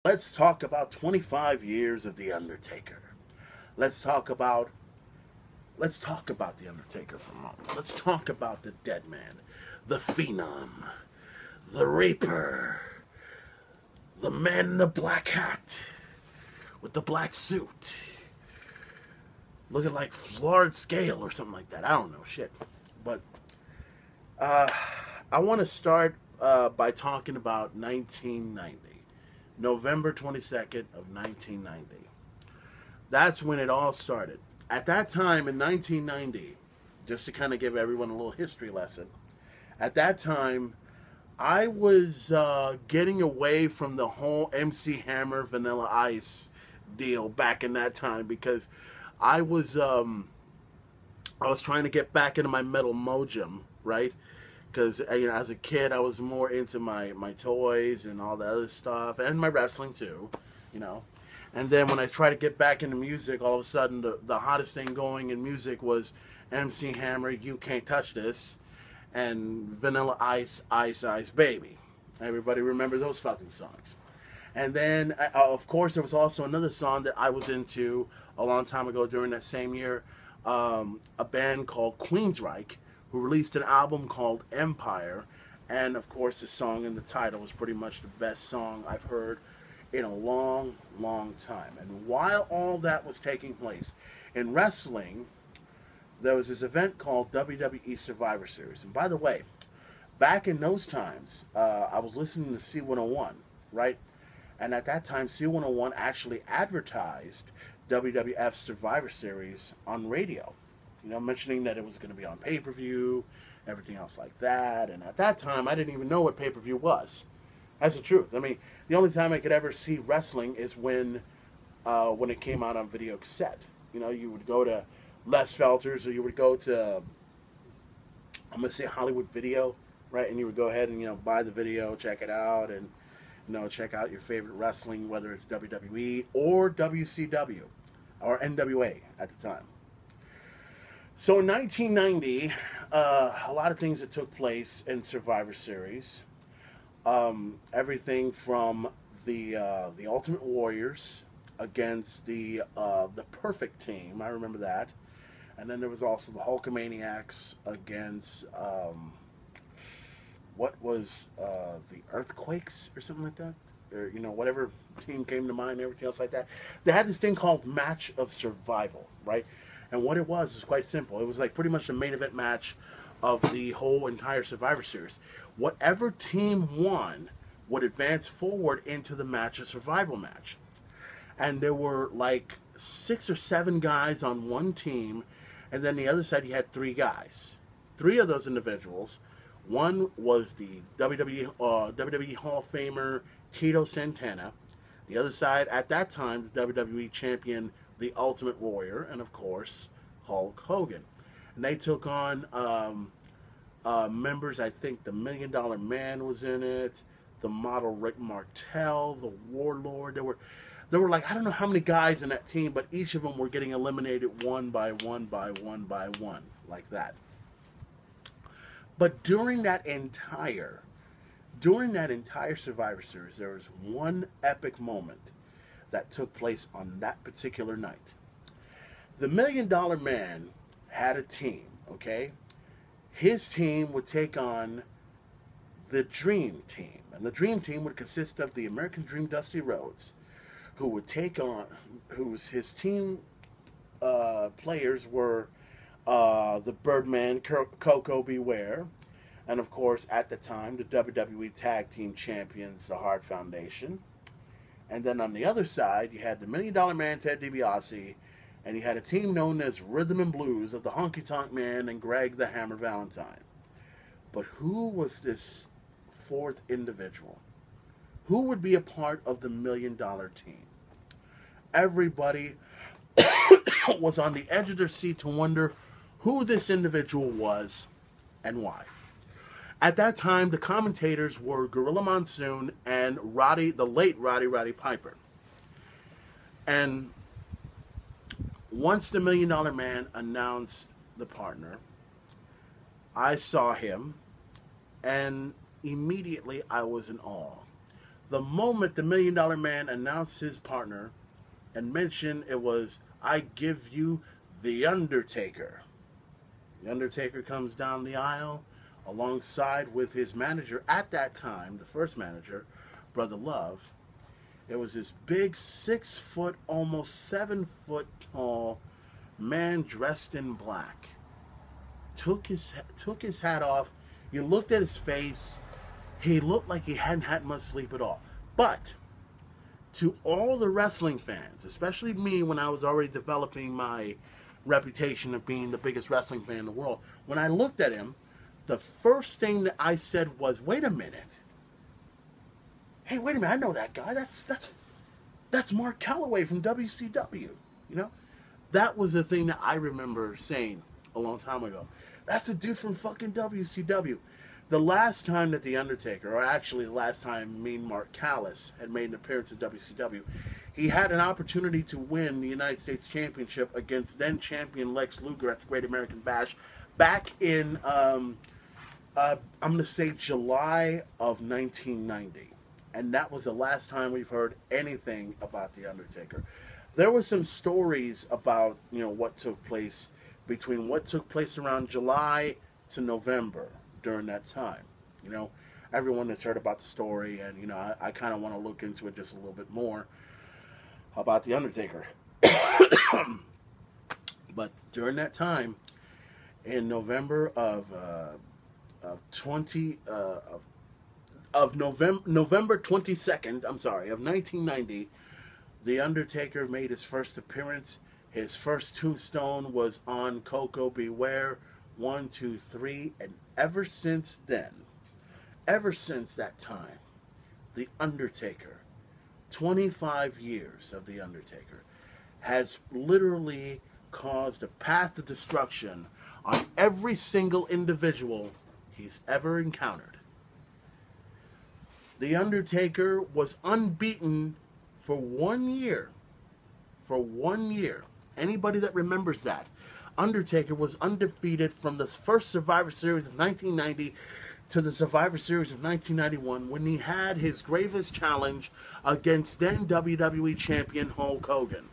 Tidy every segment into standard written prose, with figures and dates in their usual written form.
Let's talk about 25 years of The Undertaker. Let's talk about let's talk about The Undertaker for a moment. Let's talk about the dead man, the phenom, the reaper, the man in the black hat with the black suit, looking like Florence Gale or something like that. I don't know shit. But uh, I want to start by talking about 1990, November 22nd of 1990. That's when it all started. At that time in 1990, just to kind of give everyone a little history lesson, at that time, I was getting away from the whole MC Hammer Vanilla Ice deal back in that time because I was um, I was trying to get back into my metal mojum, right? Because as a kid, I was more into my toys and all the other stuff, and my wrestling too, you know. And then when I tried to get back into music, all of a sudden the hottest thing going in music was MC Hammer, You Can't Touch This, and Vanilla Ice, Ice Ice Baby. Everybody remember those fucking songs. And then, of course, there was also another song that I was into a long time ago during that same year. A band called Queensryche, who released an album called Empire. And of course, the song in the title was pretty much the best song I've heard in a long, long time. And while all that was taking place in wrestling, there was this event called WWE Survivor Series. And by the way, back in those times, I was listening to C101, right? And at that time, C101 actually advertised WWF Survivor Series on radio. Mentioning that it was going to be on pay per view, everything else like that. And at that time, I didn't even know what pay per view was. That's the truth. I mean, the only time I could ever see wrestling is when it came out on video cassette. You would go to Les Felter's, or you would go to, I'm gonna say, Hollywood Video, right? And you would go ahead and buy the video, check it out, and check out your favorite wrestling, whether it's WWE or WCW or NWA at the time. So in 1990, a lot of things that took place in Survivor Series. Everything from the Ultimate Warriors against the Perfect Team. I remember that. And then there was also the Hulkamaniacs against what was the Earthquakes or something like that, or whatever team came to mind, and everything else like that. They had this thing called Match of Survival, right? And what it was quite simple. It was like pretty much the main event match of the whole entire Survivor Series. Whatever team won would advance forward into the Match of Survival match. And there were like 6 or 7 guys on one team, and then the other side you had 3 guys. 3 of those individuals. One was the WWE Hall of Famer Tito Santana. The other side, at that time, the WWE Champion, the Ultimate Warrior, and of course, Hulk Hogan. And they took on members. I think the Million Dollar Man was in it, the model Rick Martel, the Warlord. There were like, I don't know how many guys in that team, but each of them were getting eliminated one by one by one by one, like that. But during that entire Survivor Series, there was one epic moment that took place on that particular night. The Million Dollar Man had a team, okay? His team would take on the Dream Team. And the Dream Team would consist of the American Dream Dusty Rhodes, who would take on, his team players were the Birdman, Coco Beware, and of course, at the time, the WWE Tag Team Champions, the Hart Foundation. And then on the other side, you had the Million Dollar Man, Ted DiBiase, and you had a team known as Rhythm and Blues of the Honky Tonk Man and Greg the Hammer Valentine. But who was this fourth individual? Who would be a part of the Million Dollar team? Everybody was on the edge of their seat to wonder who this individual was and why. At that time, the commentators were Gorilla Monsoon and the late Roddy Piper. And once the Million Dollar Man announced the partner, I saw him, and immediately I was in awe. The moment the $1 Million Man announced his partner and mentioned it was, I give you The Undertaker. The Undertaker comes down the aisle alongside with his manager at that time, the first manager, Brother Love. It was this big 6 foot, almost 7 foot tall man dressed in black. Took his hat off. You looked at his face. He looked like he hadn't had much sleep at all. But to all the wrestling fans, especially me when I was already developing my reputation of being the biggest wrestling fan in the world, when I looked at him, the first thing that I said was, wait a minute. Hey, wait a minute, I know that guy. That's Mark Calloway from WCW. You know? That was the thing that I remember saying a long time ago. That's the dude from fucking WCW. The last time that The Undertaker, or actually the last time me and Mark Callis had made an appearance at WCW, he had an opportunity to win the United States Championship against then champion Lex Luger at the Great American Bash back in, I'm going to say July of 1990. And that was the last time we've heard anything about The Undertaker. There were some stories about, what took place between what took place around July to November during that time. Everyone has heard about the story, and, I kind of want to look into it just a little bit more about The Undertaker. But during that time, in November November 22nd, of 1990, The Undertaker made his first appearance. His first tombstone was on Coco Beware 1, 2, 3, and ever since then, ever since that time, The Undertaker, 25 years of The Undertaker, has literally caused a path to destruction on every single individual he's ever encountered. The Undertaker was unbeaten for 1 year. For 1 year. Anybody that remembers that. Undertaker was undefeated from the first Survivor Series of 1990 to the Survivor Series of 1991 when he had his gravest challenge against then WWE Champion Hulk Hogan.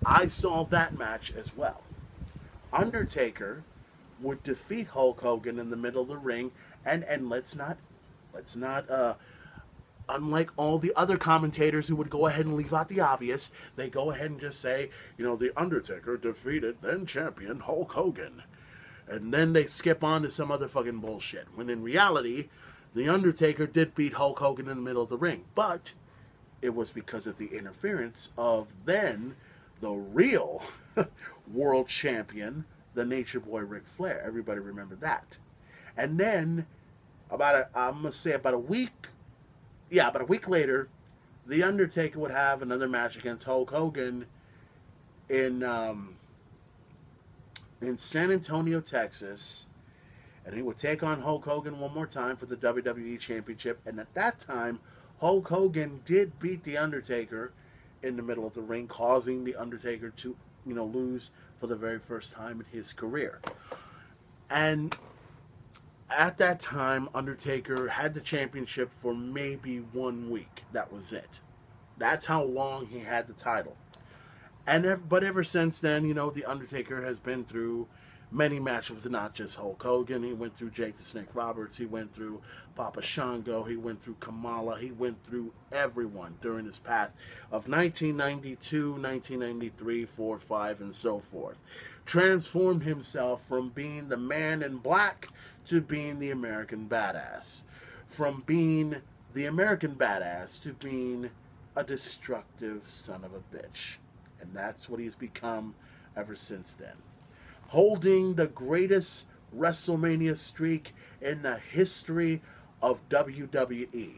I saw that match as well. Undertaker would defeat Hulk Hogan in the middle of the ring, and let's not unlike all the other commentators who would go ahead and leave out the obvious, they go ahead and just say, The Undertaker defeated then champion Hulk Hogan. And then they skip on to some other fucking bullshit. When in reality, The Undertaker did beat Hulk Hogan in the middle of the ring. But it was because of the interference of then the real world champion, the Nature Boy Ric Flair. Everybody remember that. And then, about a week later, The Undertaker would have another match against Hulk Hogan in San Antonio, Texas. And he would take on Hulk Hogan one more time for the WWE Championship. And at that time, Hulk Hogan did beat The Undertaker in the middle of the ring, causing The Undertaker to, lose for the very first time in his career. And at that time, Undertaker had the championship for maybe 1 week. That was it. That's how long he had the title. But ever since then, The Undertaker has been through many matches with not just Hulk Hogan. He went through Jake the Snake Roberts. He went through Papa Shango. He went through Kamala. He went through everyone during his path of 1992, 1993, 4, 5, and so forth. Transformed himself from being the man in black to being the American Badass. From being the American Badass to being a destructive son of a bitch. And that's what he's become ever since then. Holding the greatest WrestleMania streak in the history of WWE.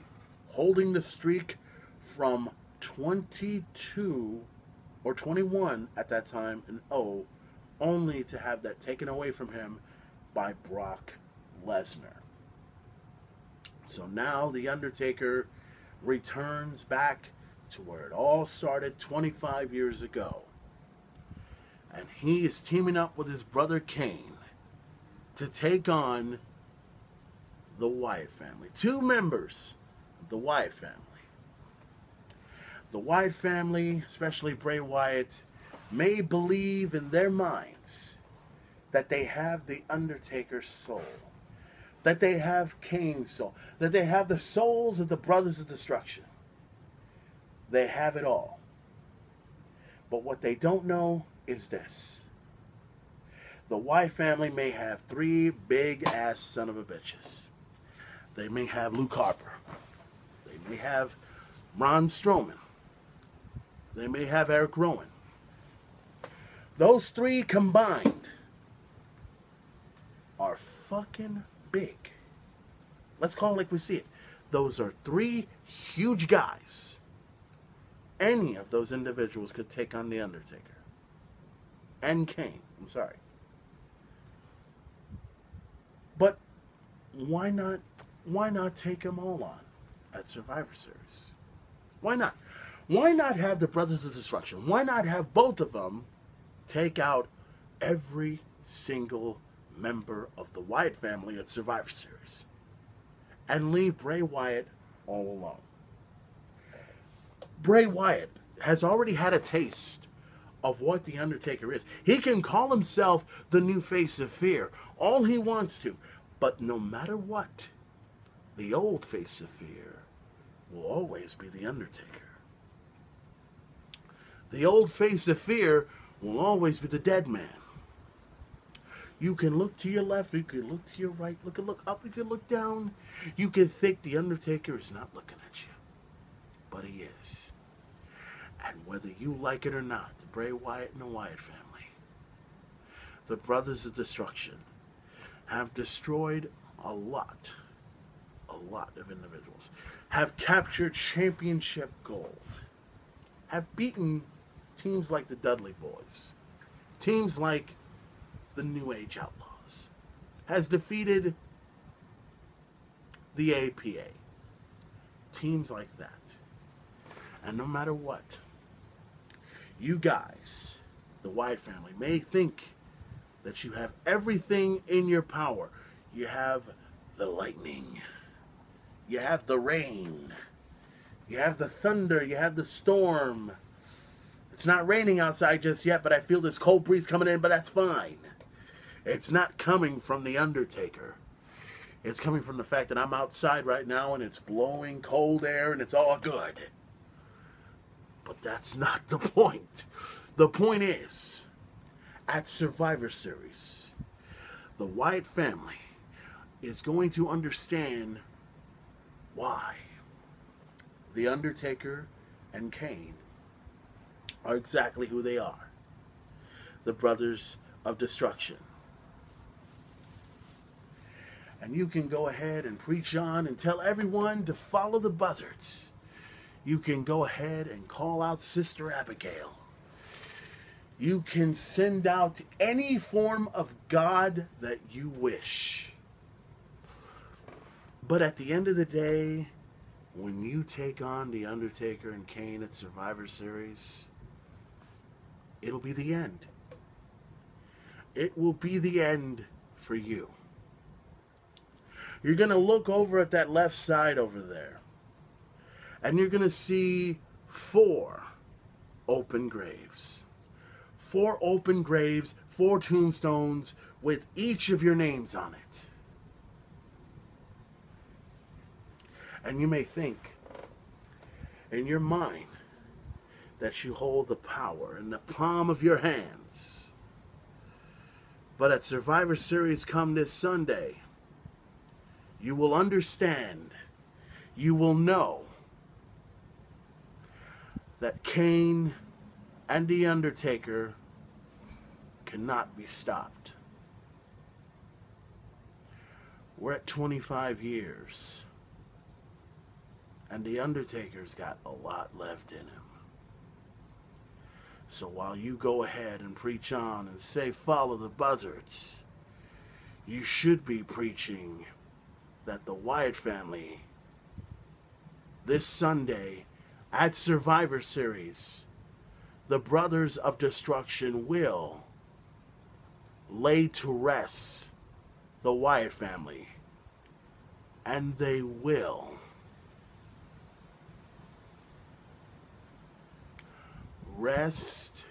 Holding the streak from 22 or 21 at that time and only to have that taken away from him by Brock Lesnar. So now The Undertaker returns back to where it all started 25 years ago. And he is teaming up with his brother Kane to take on the Wyatt family. 2 members of the Wyatt family. The Wyatt family, especially Bray Wyatt, may believe in their minds that they have the Undertaker's soul, that they have Kane's soul, that they have the souls of the Brothers of Destruction. They have it all. But what they don't know is this. The Wyatt family may have three big-ass son of a bitches. They may have Luke Harper. They may have Braun Strowman. They may have Eric Rowan. Those three combined are fucking big. Let's call it like we see it. Those are three huge guys. Any of those individuals could take on The Undertaker. And Kane. I'm sorry. But why not take them all on at Survivor Series? Why not? Why not have the Brothers of Destruction? Why not have both of them take out every single member of the Wyatt family at Survivor Series and leave Bray Wyatt all alone? Bray Wyatt has already had a taste of what The Undertaker is. He can call himself the new face of fear all he wants to, but no matter what, the old face of fear will always be The Undertaker. The old face of fear will always be the dead man. You can look to your left, you can look to your right, look up, you can look down. You can think The Undertaker is not looking at you, but he is. And whether you like it or not, Bray Wyatt and the Wyatt family, the Brothers of Destruction, have destroyed a lot of individuals, have captured championship gold, have beaten teams like the Dudley Boys, teams like the New Age Outlaws, has defeated the APA, teams like that. And no matter what, you guys, the Wyatt family, may think that you have everything in your power. You have the lightning. You have the rain. You have the thunder. You have the storm. It's not raining outside just yet, but I feel this cold breeze coming in, but that's fine. It's not coming from The Undertaker. It's coming from the fact that I'm outside right now and it's blowing cold air and it's all good. But that's not the point. The point is, at Survivor Series, the Wyatt family is going to understand why The Undertaker and Kane are exactly who they are. The Brothers of Destruction. And you can go ahead and preach on and tell everyone to follow the buzzards. You can go ahead and call out Sister Abigail. You can send out any form of God that you wish. But at the end of the day, when you take on The Undertaker and Kane at Survivor Series, it'll be the end. It will be the end for you. You're going to look over at that left side over there, and you're going to see 4 open graves. 4 open graves, 4 tombstones with each of your names on it. And you may think in your mind that you hold the power in the palm of your hands. But at Survivor Series come this Sunday, you will understand, you will know that Kane and The Undertaker cannot be stopped. We're at 25 years, and The Undertaker's got a lot left in him. So while you go ahead and preach on and say follow the buzzards, you should be preaching that the Wyatt family this Sunday at Survivor Series, the Brothers of Destruction will lay to rest the Wyatt family, and they will Rest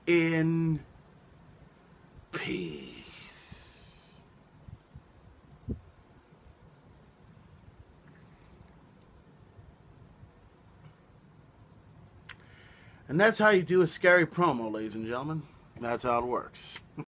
in peace. And that's how you do a scary promo, ladies and gentlemen. That's how it works.